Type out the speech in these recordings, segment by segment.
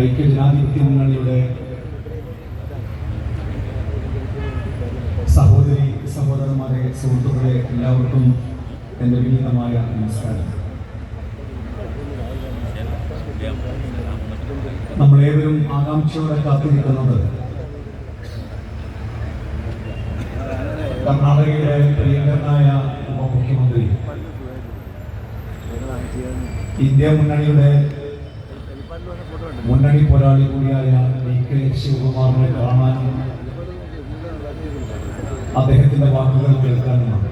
ഐക്യജനാധിപത്യ മുന്നണിയുടെ സഹോദരി സഹോദരന്മാരെ, സുഹൃത്തുക്കളെ, എല്ലാവർക്കും എൻ്റെ വിനീതമായ നമസ്കാരം. നമ്മളേവരും ആകാംക്ഷയോടെ കാത്തിരിക്കുന്നത് കർണാടകയിലെ പ്രിയങ്കരനായ ഉപമുഖ്യമന്ത്രി, ഇന്ത്യ മുന്നണിയുടെ മുന്നണി പോരാളി കൂടിയായ DK ശിവകുമാറിനെ കാണാനും അദ്ദേഹത്തിന്റെ വാക്കുകൾ കേൾക്കാനുമാണ്.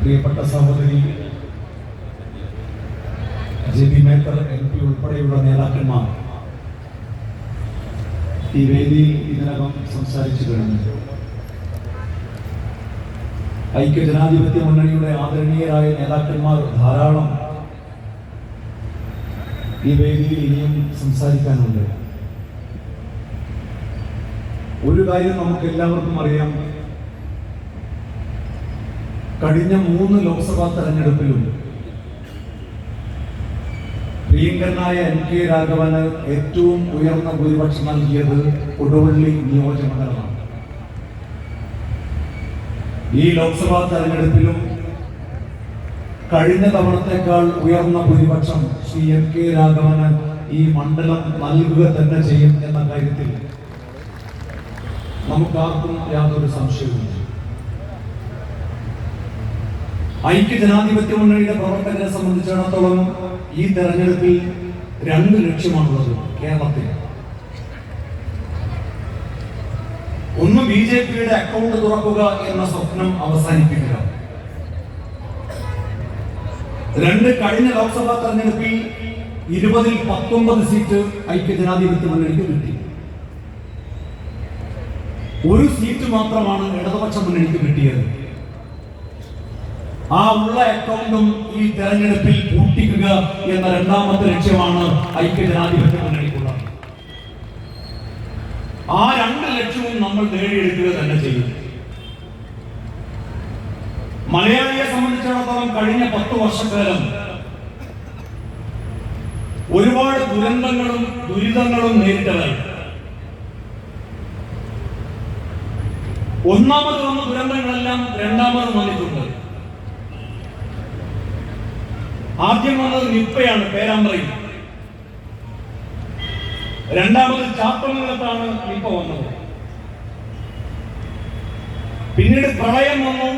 പ്രിയപ്പെട്ട സഹോദരി JB മേത്തർ MP ഉൾപ്പെടെയുള്ള നേതാക്കന്മാർ ഈ വേദിയിൽ ഇതിനകം സംസാരിച്ചു കഴിഞ്ഞു. ഐക്യജനാധിപത്യ മുന്നണിയുടെ ആദരണീയരായ നേതാക്കന്മാർ ധാരാളം ഈ വേദിയിൽ ഇനിയും സംസാരിക്കാനുണ്ട്. ഒരു കാര്യം നമുക്ക് എല്ലാവർക്കും അറിയാം, കഴിഞ്ഞ 3 ലോക്സഭാ തെരഞ്ഞെടുപ്പിലും പ്രിയങ്കരനായ NK രാഘവന് ഏറ്റവും ഉയർന്ന ഭൂരിപക്ഷം നൽകിയത് കൊടുവള്ളി നിയോജകമണ്ഡലമാണ്. ഈ ലോക്സഭാ തെരഞ്ഞെടുപ്പിലും കഴിഞ്ഞ തവണത്തേക്കാൾ ഉയർന്ന ഭൂരിപക്ഷം ശ്രീ NK രാഘവന് ഈ മണ്ഡലം നൽകുക തന്നെ ചെയ്യും എന്ന കാര്യത്തിൽ നമുക്കാർക്കും യാതൊരു സംശയവുമില്ല. ഐക്യജനാധിപത്യ മുന്നണിയുടെ പ്രവർത്തകരെ സംബന്ധിച്ചിടത്തോളം ഈ തെരഞ്ഞെടുപ്പിൽ 2 ലക്ഷ്യമാണുള്ളത് കേരളത്തിൽ. ഒന്ന്, BJPയുടെ അക്കൗണ്ട് തുറക്കുക എന്ന സ്വപ്നം അവസാനിപ്പിക്കുക. 2, കഴിഞ്ഞ ലോക്സഭാ തെരഞ്ഞെടുപ്പിൽ 20-ൽ 19 സീറ്റ് ഐക്യജനാധിപത്യ മുന്നണിക്ക് കിട്ടി. 1 സീറ്റ് മാത്രമാണ് ഇടതുപക്ഷ മുന്നണിക്ക് കിട്ടിയത്. ആ ഉള്ള അക്കൗണ്ടും ഈ തെരഞ്ഞെടുപ്പിൽ പൂട്ടിക്കുക എന്ന 2ാമത്തെ ലക്ഷ്യമാണ് ഐക്യജനാധിപത്യ മുന്നണിക്കുള്ളത്. ആ 2 ലക്ഷ്യവും നമ്മൾ നേടിയെടുക്കുക തന്നെ ചെയ്യും. മലയാളിയെ സംബന്ധിച്ചിടത്തോളം കഴിഞ്ഞ 10 വർഷക്കാലം ഒരുപാട് ദുരന്തങ്ങളും ദുരിതങ്ങളും നേരിട്ടതായി. ഒന്നാമത് വന്ന ദുരന്തങ്ങളെല്ലാം 2ാമത് വന്നിട്ടുണ്ട്. ആദ്യം വന്നത് നിപ്പയാണ്, പേരാമ്പ്രയിൽ. 2ാമത് ചാത്തമംഗലത്താണ് നിപ്പ വന്നത്. പിന്നീട് പ്രളയം വന്നു.